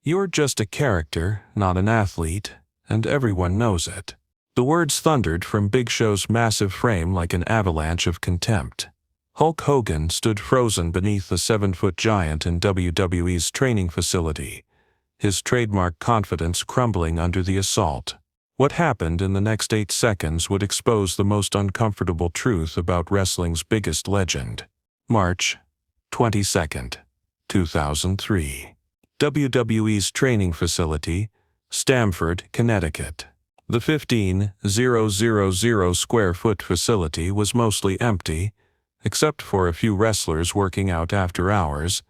You're just a character, not an athlete, and everyone knows it." The words thundered from Big Show's massive frame like an avalanche of contempt. Hulk Hogan stood frozen beneath the 7-foot giant in WWE's training facility, his trademark confidence crumbling under the assault. What happened in the next 8 seconds would expose the most uncomfortable truth about wrestling's biggest legend. March 22, 2003. WWE's training facility, Stamford, Connecticut. The 15,000 square foot facility was mostly empty, except for a few wrestlers working out after hours,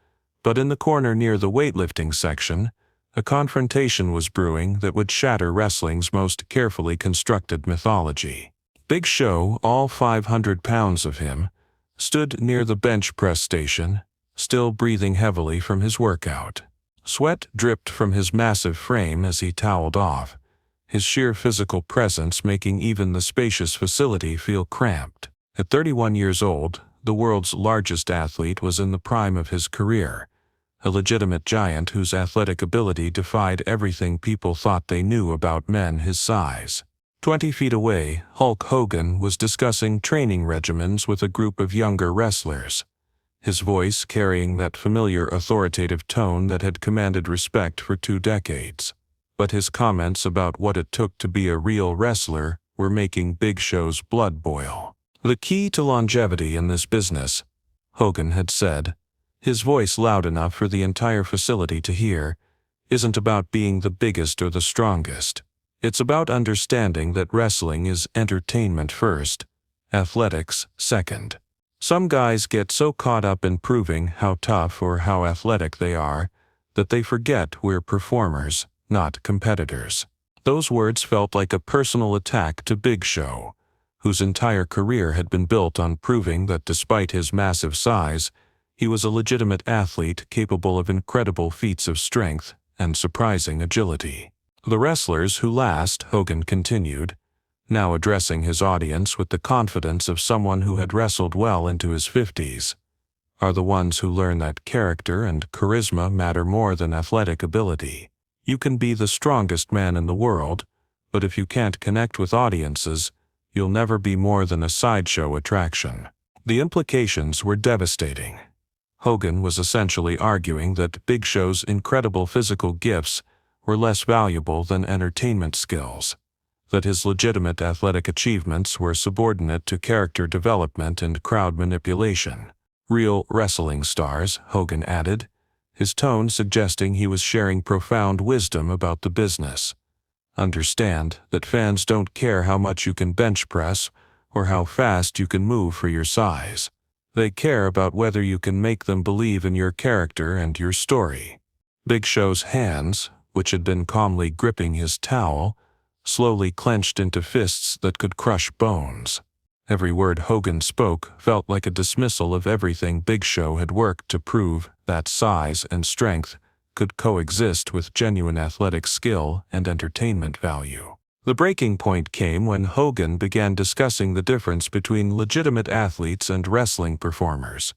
but in the corner near the weightlifting section, a confrontation was brewing that would shatter wrestling's most carefully constructed mythology. Big Show, all 500 pounds of him, stood near the bench press station, still breathing heavily from his workout. Sweat dripped from his massive frame as he toweled off, his sheer physical presence making even the spacious facility feel cramped. At 31 years old, the world's largest athlete was in the prime of his career, a legitimate giant whose athletic ability defied everything people thought they knew about men his size. 20 feet away, Hulk Hogan was discussing training regimens with a group of younger wrestlers, his voice carrying that familiar authoritative tone that had commanded respect for 2 decades. But his comments about what it took to be a real wrestler were making Big Show's blood boil. "The key to longevity in this business," Hogan had said, his voice loud enough for the entire facility to hear, "isn't about being the biggest or the strongest. It's about understanding that wrestling is entertainment first, athletics second. Some guys get so caught up in proving how tough or how athletic they are that they forget we're performers, not competitors." Those words felt like a personal attack to Big Show, whose entire career had been built on proving that despite his massive size, he was a legitimate athlete capable of incredible feats of strength and surprising agility. "The wrestlers who last," Hogan continued, now addressing his audience with the confidence of someone who had wrestled well into his 50s, "are the ones who learn that character and charisma matter more than athletic ability. You can be the strongest man in the world, but if you can't connect with audiences, you'll never be more than a sideshow attraction." The implications were devastating. Hogan was essentially arguing that Big Show's incredible physical gifts were less valuable than entertainment skills, that his legitimate athletic achievements were subordinate to character development and crowd manipulation. "Real wrestling stars," Hogan added, his tone suggesting he was sharing profound wisdom about the business, "understand that fans don't care how much you can bench press or how fast you can move for your size. They care about whether you can make them believe in your character and your story." Big Show's hands, which had been calmly gripping his towel, slowly clenched into fists that could crush bones. Every word Hogan spoke felt like a dismissal of everything Big Show had worked to prove, that size and strength could coexist with genuine athletic skill and entertainment value. The breaking point came when Hogan began discussing the difference between legitimate athletes and wrestling performers.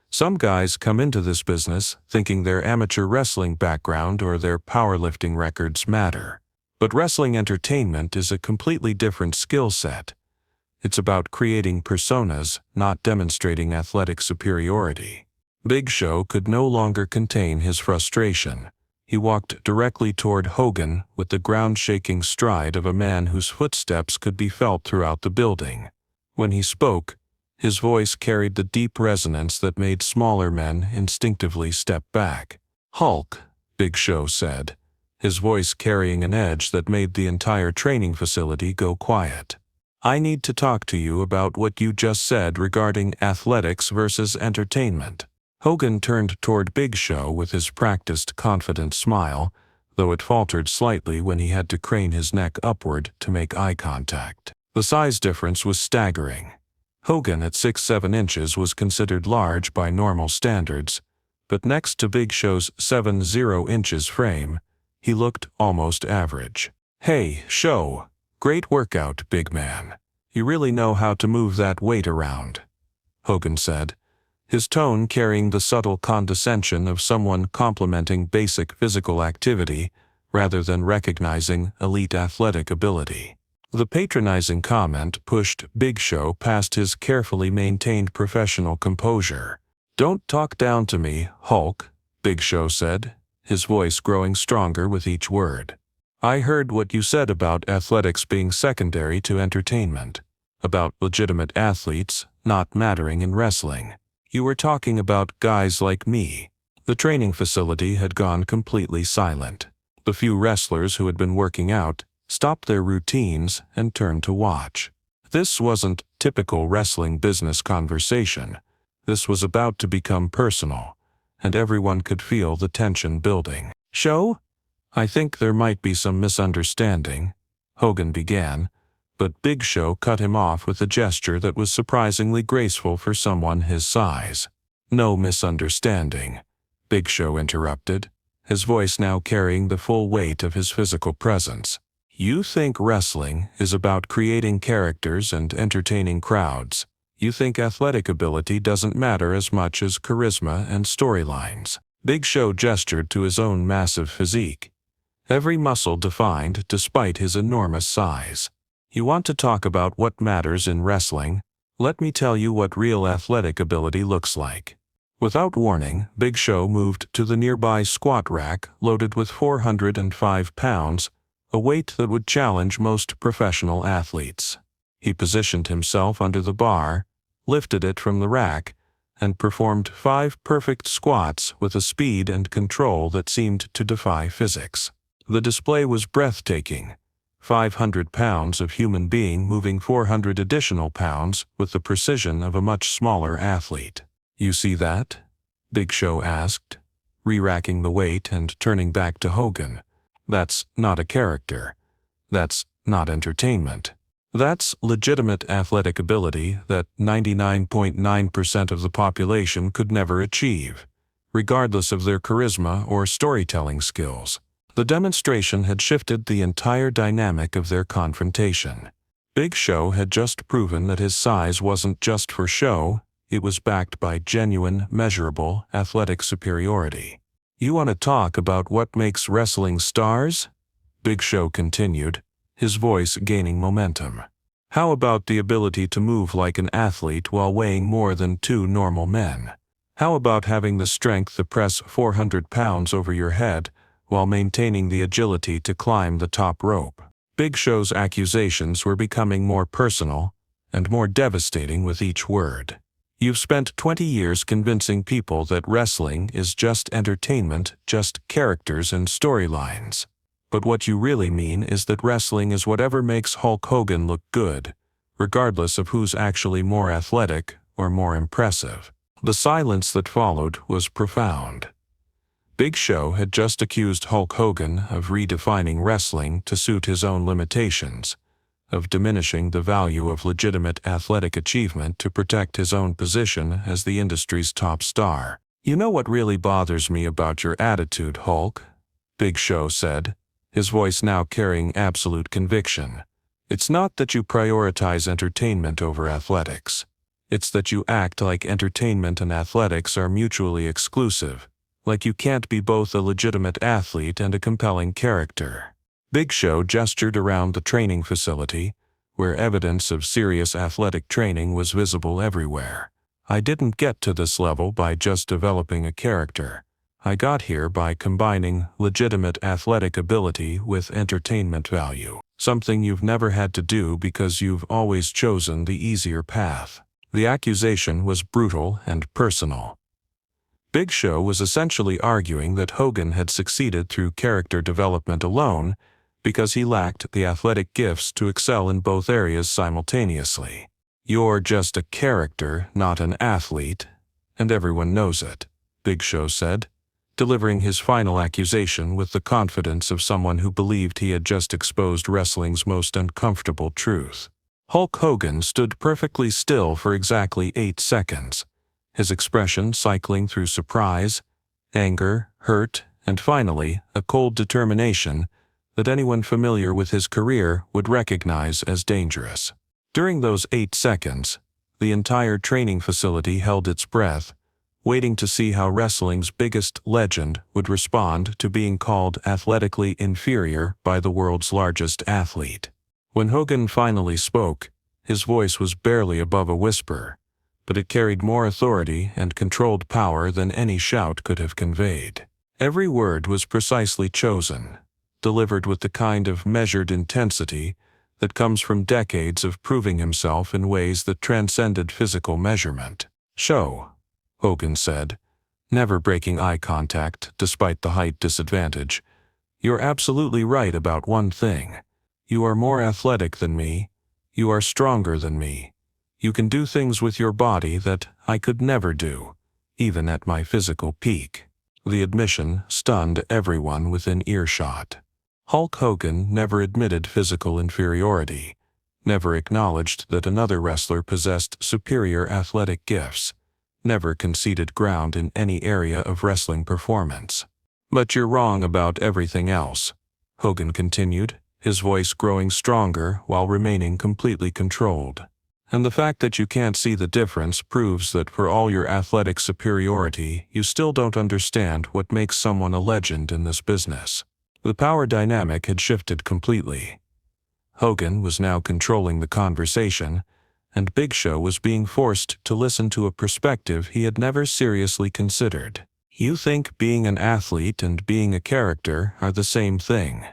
"Some guys come into this business thinking their amateur wrestling background or their powerlifting records matter. But wrestling entertainment is a completely different skill set. It's about creating personas, not demonstrating athletic superiority." Big Show could no longer contain his frustration. He walked directly toward Hogan with the ground-shaking stride of a man whose footsteps could be felt throughout the building. When he spoke, his voice carried the deep resonance that made smaller men instinctively step back. "Hulk," Big Show said, his voice carrying an edge that made the entire training facility go quiet. "I need to talk to you about what you just said regarding athletics versus entertainment." Hogan turned toward Big Show with his practiced, confident smile, though it faltered slightly when he had to crane his neck upward to make eye contact. The size difference was staggering. Hogan at 6'7" was considered large by normal standards, but next to Big Show's 7'0" frame, he looked almost average. "Hey, Show, great workout, big man. You really know how to move that weight around," Hogan said, his tone carrying the subtle condescension of someone complimenting basic physical activity rather than recognizing elite athletic ability. The patronizing comment pushed Big Show past his carefully maintained professional composure. "Don't talk down to me, Hulk," Big Show said, his voice growing stronger with each word. "I heard what you said about athletics being secondary to entertainment, about legitimate athletes not mattering in wrestling. You were talking about guys like me." The training facility had gone completely silent. The few wrestlers who had been working out stopped their routines and turned to watch. This wasn't typical wrestling business conversation. This was about to become personal, and everyone could feel the tension building. "Show? I think there might be some misunderstanding," Hogan began, but Big Show cut him off with a gesture that was surprisingly graceful for someone his size. "No misunderstanding," Big Show interrupted, his voice now carrying the full weight of his physical presence. "You think wrestling is about creating characters and entertaining crowds. You think athletic ability doesn't matter as much as charisma and storylines." Big Show gestured to his own massive physique, every muscle defined despite his enormous size. "You want to talk about what matters in wrestling? Let me tell you what real athletic ability looks like." Without warning, Big Show moved to the nearby squat rack loaded with 405 pounds, a weight that would challenge most professional athletes. He positioned himself under the bar, lifted it from the rack, and performed 5 perfect squats with a speed and control that seemed to defy physics. The display was breathtaking. 500 pounds of human being moving 400 additional pounds with the precision of a much smaller athlete. "You see that?" Big Show asked, re-racking the weight and turning back to Hogan. "That's not a character. That's not entertainment. That's legitimate athletic ability that 99.9% of the population could never achieve, regardless of their charisma or storytelling skills." The demonstration had shifted the entire dynamic of their confrontation. Big Show had just proven that his size wasn't just for show, it was backed by genuine, measurable athletic superiority. "You want to talk about what makes wrestling stars?" Big Show continued, his voice gaining momentum. "How about the ability to move like an athlete while weighing more than 2 normal men? How about having the strength to press 400 pounds over your head while maintaining the agility to climb the top rope?" Big Show's accusations were becoming more personal and more devastating with each word. "You've spent 20 years convincing people that wrestling is just entertainment, just characters and storylines. But what you really mean is that wrestling is whatever makes Hulk Hogan look good, regardless of who's actually more athletic or more impressive." The silence that followed was profound. Big Show had just accused Hulk Hogan of redefining wrestling to suit his own limitations, of diminishing the value of legitimate athletic achievement to protect his own position as the industry's top star. "You know what really bothers me about your attitude, Hulk?" Big Show said, his voice now carrying absolute conviction. "It's not that you prioritize entertainment over athletics. It's that you act like entertainment and athletics are mutually exclusive, like you can't be both a legitimate athlete and a compelling character." Big Show gestured around the training facility, where evidence of serious athletic training was visible everywhere. "I didn't get to this level by just developing a character. I got here by combining legitimate athletic ability with entertainment value, something you've never had to do because you've always chosen the easier path." The accusation was brutal and personal. Big Show was essentially arguing that Hogan had succeeded through character development alone because he lacked the athletic gifts to excel in both areas simultaneously. "You're just a character, not an athlete, and everyone knows it," Big Show said, delivering his final accusation with the confidence of someone who believed he had just exposed wrestling's most uncomfortable truth. Hulk Hogan stood perfectly still for exactly 8 seconds, his expression cycling through surprise, anger, hurt, and finally, a cold determination that anyone familiar with his career would recognize as dangerous. During those 8 seconds, the entire training facility held its breath, waiting to see how wrestling's biggest legend would respond to being called athletically inferior by the world's largest athlete. When Hogan finally spoke, his voice was barely above a whisper, but it carried more authority and controlled power than any shout could have conveyed. Every word was precisely chosen, delivered with the kind of measured intensity that comes from decades of proving himself in ways that transcended physical measurement. "Show," Hogan said, never breaking eye contact despite the height disadvantage. "You're absolutely right about one thing. You are more athletic than me. You are stronger than me. You can do things with your body that I could never do, even at my physical peak." The admission stunned everyone within earshot. Hulk Hogan never admitted physical inferiority, never acknowledged that another wrestler possessed superior athletic gifts, never conceded ground in any area of wrestling performance. "But you're wrong about everything else," Hogan continued, his voice growing stronger while remaining completely controlled. "And the fact that you can't see the difference proves that for all your athletic superiority, you still don't understand what makes someone a legend in this business." The power dynamic had shifted completely. Hogan was now controlling the conversation, and Big Show was being forced to listen to a perspective he had never seriously considered. "You think being an athlete and being a character are the same thing,"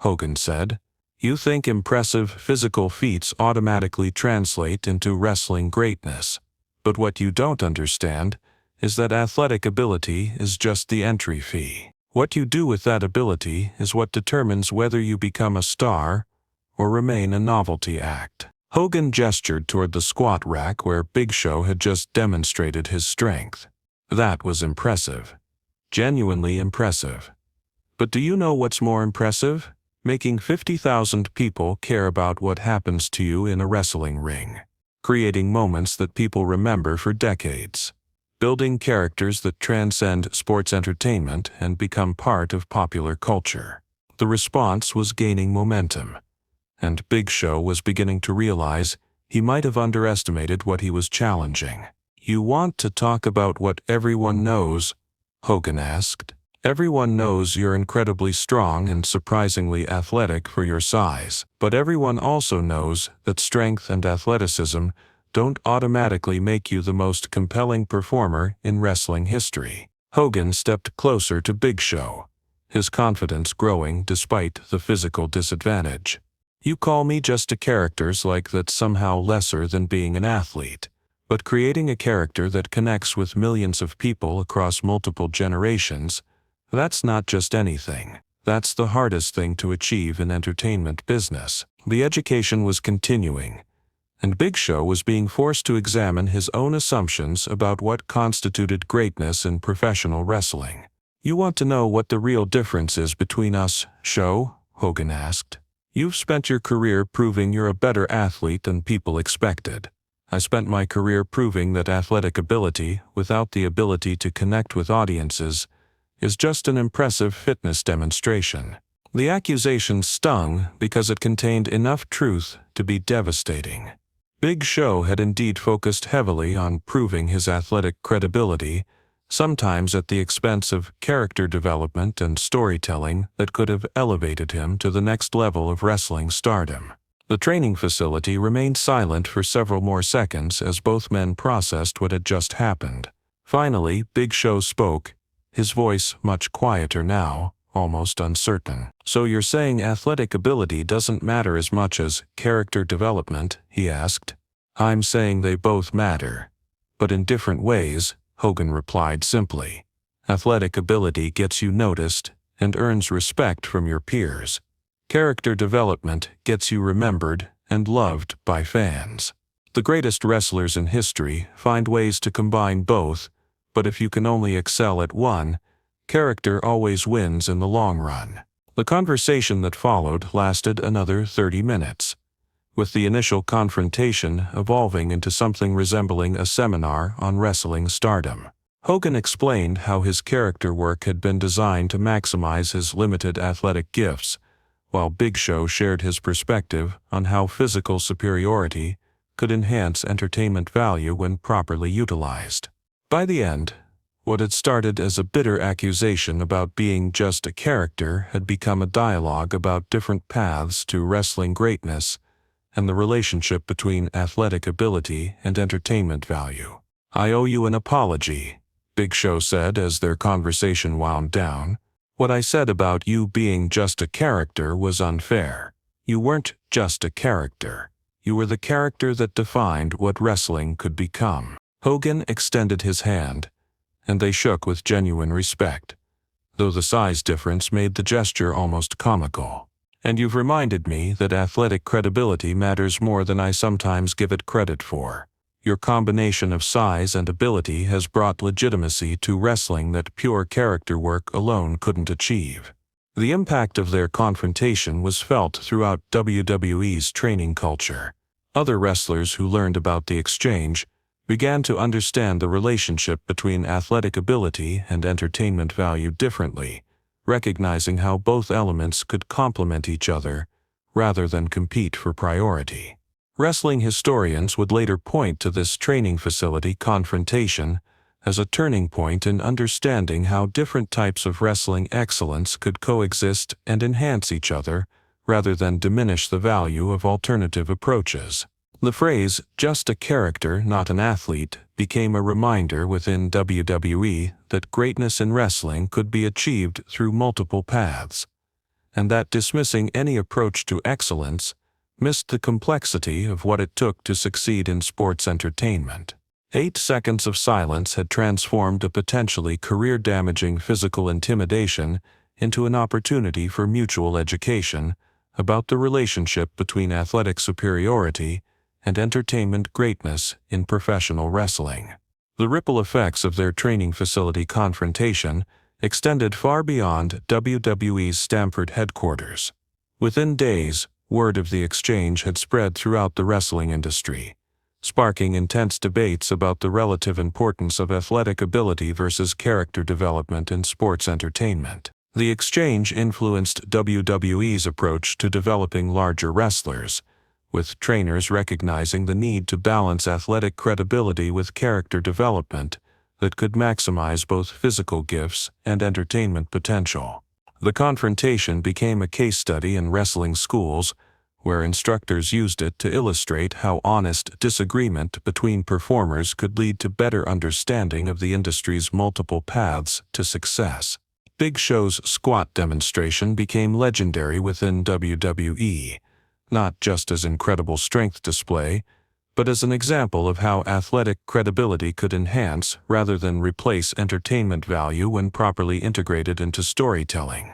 Hogan said. "You think impressive physical feats automatically translate into wrestling greatness. But what you don't understand is that athletic ability is just the entry fee. What you do with that ability is what determines whether you become a star or remain a novelty act." Hogan gestured toward the squat rack where Big Show had just demonstrated his strength. "That was impressive. Genuinely impressive. But do you know what's more impressive? Making 50,000 people care about what happens to you in a wrestling ring. Creating moments that people remember for decades. Building characters that transcend sports entertainment and become part of popular culture." The response was gaining momentum, and Big Show was beginning to realize he might have underestimated what he was challenging. "You want to talk about what everyone knows?" Hogan asked. "Everyone knows you're incredibly strong and surprisingly athletic for your size, but everyone also knows that strength and athleticism don't automatically make you the most compelling performer in wrestling history." Hogan stepped closer to Big Show, his confidence growing despite the physical disadvantage. "You call me just a character's like that's somehow lesser than being an athlete. But creating a character that connects with millions of people across multiple generations, that's not just anything. That's the hardest thing to achieve in entertainment business." The education was continuing, and Big Show was being forced to examine his own assumptions about what constituted greatness in professional wrestling. "You want to know what the real difference is between us, Show?" Hogan asked. "You've spent your career proving you're a better athlete than people expected. I spent my career proving that athletic ability, without the ability to connect with audiences, is just an impressive fitness demonstration." The accusation stung because it contained enough truth to be devastating. Big Show had indeed focused heavily on proving his athletic credibility, sometimes at the expense of character development and storytelling that could have elevated him to the next level of wrestling stardom. The training facility remained silent for several more seconds as both men processed what had just happened. Finally, Big Show spoke, his voice much quieter now, almost uncertain. "So you're saying athletic ability doesn't matter as much as character development?" he asked. "I'm saying they both matter, but in different ways," Hogan replied simply. "Athletic ability gets you noticed and earns respect from your peers. Character development gets you remembered and loved by fans. The greatest wrestlers in history find ways to combine both, but if you can only excel at one, character always wins in the long run." The conversation that followed lasted another 30 minutes, with the initial confrontation evolving into something resembling a seminar on wrestling stardom. Hogan explained how his character work had been designed to maximize his limited athletic gifts, while Big Show shared his perspective on how physical superiority could enhance entertainment value when properly utilized. By the end, What had started as a bitter accusation about being just a character had become a dialogue about different paths to wrestling greatness and the relationship between athletic ability and entertainment value. "I owe you an apology," Big Show said as their conversation wound down. "What I said about you being just a character was unfair. You weren't just a character. You were the character that defined what wrestling could become." Hogan extended his hand, and they shook with genuine respect, though the size difference made the gesture almost comical. "And you've reminded me that athletic credibility matters more than I sometimes give it credit for. Your combination of size and ability has brought legitimacy to wrestling that pure character work alone couldn't achieve." The impact of their confrontation was felt throughout WWE's training culture. Other wrestlers who learned about the exchange began to understand the relationship between athletic ability and entertainment value differently, recognizing how both elements could complement each other rather than compete for priority. Wrestling historians would later point to this training facility confrontation as a turning point in understanding how different types of wrestling excellence could coexist and enhance each other rather than diminish the value of alternative approaches. The phrase, "just a character, not an athlete," became a reminder within WWE that greatness in wrestling could be achieved through multiple paths, and that dismissing any approach to excellence missed the complexity of what it took to succeed in sports entertainment. 8 seconds of silence had transformed a potentially career-damaging physical intimidation into an opportunity for mutual education about the relationship between athletic superiority and entertainment greatness in professional wrestling. The ripple effects of their training facility confrontation extended far beyond WWE's Stamford headquarters. Within days, word of the exchange had spread throughout the wrestling industry, sparking intense debates about the relative importance of athletic ability versus character development in sports entertainment. The exchange influenced WWE's approach to developing larger wrestlers, with trainers recognizing the need to balance athletic credibility with character development that could maximize both physical gifts and entertainment potential. The confrontation became a case study in wrestling schools, where instructors used it to illustrate how honest disagreement between performers could lead to better understanding of the industry's multiple paths to success. Big Show's squat demonstration became legendary within WWE, not just as incredible strength display, but as an example of how athletic credibility could enhance rather than replace entertainment value when properly integrated into storytelling.